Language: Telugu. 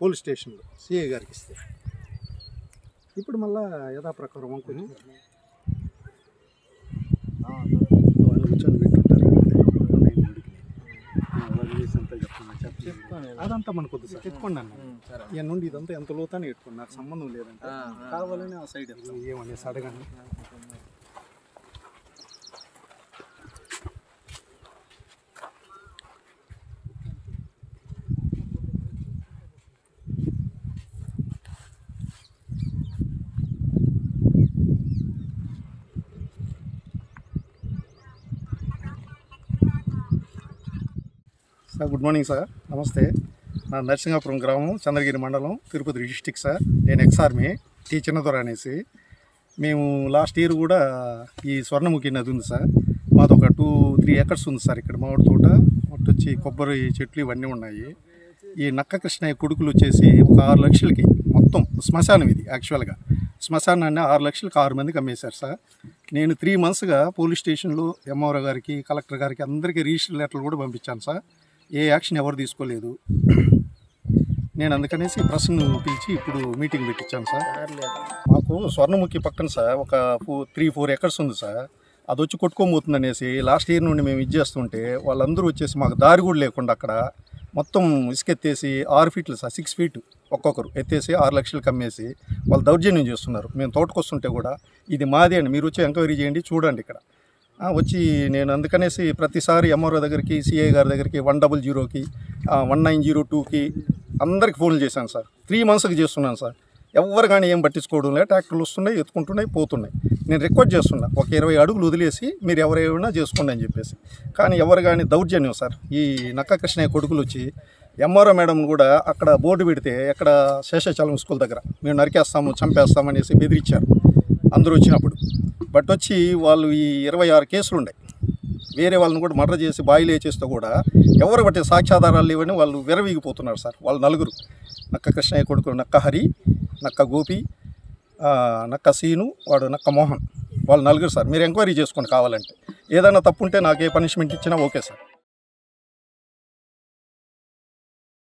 పోలీస్ స్టేషన్లో సిఐ గారికి ఇస్తే ఇప్పుడు మళ్ళీ యథాప్రకారం వాళ్ళు కూర్చొని వింటుంటారు. అదంతా మనకు వద్దు సార్, ఎత్తుకోండి అన్న. ఇక నుండి ఇదంతా ఎంత లోతానే ఎత్తుకోండి, నాకు సంబంధం లేదంటే కావాలని ఆ సైడ్ వెళ్తాం. ఏమనేసి అడగండి. సార్ గుడ్ మార్నింగ్ సార్, నమస్తే. నా నరసింగాపురం గ్రామం, చంద్రగిరి మండలం, తిరుపతి డిస్టిక్ సార్. నేను ఎక్స్-ఆర్మీ టీ చిన్నదొర అనేసి. మేము లాస్ట్ ఇయర్ కూడా ఈ స్వర్ణముఖి నది ఉంది సార్, మాది ఒక 2-3 ఎకర్స్ ఉంది సార్. ఇక్కడ మామిడి తోట వచ్చి కొబ్బరి చెట్లు ఇవన్నీ ఉన్నాయి. ఈ నక్క కృష్ణయ్య కొడుకులు వచ్చేసి ఒక 6 లక్షలకి మొత్తం శ్మశానం, ఇది యాక్చువల్గా శ్మశానాన్ని 6 లక్షలకి 6 మందికి అమ్మేశారు సార్. నేను 3 మంత్స్గా పోలీస్ స్టేషన్లో ఎంఆర్ఓ గారికి, కలెక్టర్ గారికి అందరికీ రిజిస్టర్ లెటర్లు కూడా పంపించాను సార్. ఏ యాక్షన్ ఎవరు తీసుకోలేదు. నేను అందుకనేసి ప్రెస్ను పిలిచి ఇప్పుడు మీటింగ్ పెట్టించాను సార్. మాకు స్వర్ణముఖి పక్కన సార్ ఒక 3-4 ఎకర్స్ ఉంది సార్. అది వచ్చి కొట్టుకోబోతుంది అనేసి లాస్ట్ ఇయర్ నుండి మేము చేస్తుంటే వాళ్ళందరూ వచ్చేసి మాకు దారి కూడా లేకుండా అక్కడ మొత్తం ఇసుకెత్తేసి 6 ఫీట్లు సార్, 6 ఫీట్ ఒక్కొక్కరు ఎత్తేసి 6 లక్షలకు అమ్మేసి వాళ్ళు దౌర్జన్యం చేస్తున్నారు. మేము తోటకొస్తుంటే కూడా ఇది మాదే అండి, మీరు వచ్చి ఎంక్వైరీ చేయండి, చూడండి ఇక్కడ వచ్చి. నేను అందుకనేసి ప్రతిసారి ఎంఆర్ఓ దగ్గరికి, సిఐ గారి దగ్గరికి, 100కి, 1902కి అందరికి ఫోన్లు చేశాను సార్. 3 మంత్స్కి చేస్తున్నాను సార్. ఎవరు కానీ ఏం పట్టించుకోవడం లేదు. ట్రాక్టర్లు వస్తున్నాయి, ఎత్తుకుంటున్నాయి, పోతున్నాయి. నేను రిక్వెస్ట్ చేస్తున్నా, ఒక 20 అడుగులు వదిలేసి మీరు ఎవరైనా చేసుకోండి అని చెప్పేసి. కానీ ఎవరు కానీ దౌర్జన్యం సార్. ఈ నక్క కృష్ణయ్య కొడుకులు వచ్చి ఎంఆర్ఓ మేడం కూడా అక్కడ బోర్డు పెడితే ఎక్కడ శేషాచలం స్కూల్ దగ్గర మేము నరికేస్తాము, చంపేస్తాము అనేసి బెదిరించారు అందరూ వచ్చినప్పుడు. బట్ వచ్చి వాళ్ళు ఈ 26 కేసులు ఉన్నాయి. వేరే వాళ్ళని కూడా మర్డర్ చేసి బాయిలు వేసేస్తే కూడా ఎవరు బట్టి సాక్ష్యాధారాలు లేవని వాళ్ళు విరవీగిపోతున్నారు సార్. వాళ్ళు నలుగురు, నక్క కృష్ణయ్య కొడుకు నక్క హరి, నక్క గోపి, నక్క సీను, వాడు నక్క మోహన్, వాళ్ళు నలుగురు సార్. మీరు ఎంక్వైరీ చేసుకోండి కావాలంటే. ఏదైనా తప్పు ఉంటే నాకు ఏ పనిష్మెంట్ ఇచ్చినా ఓకే సార్.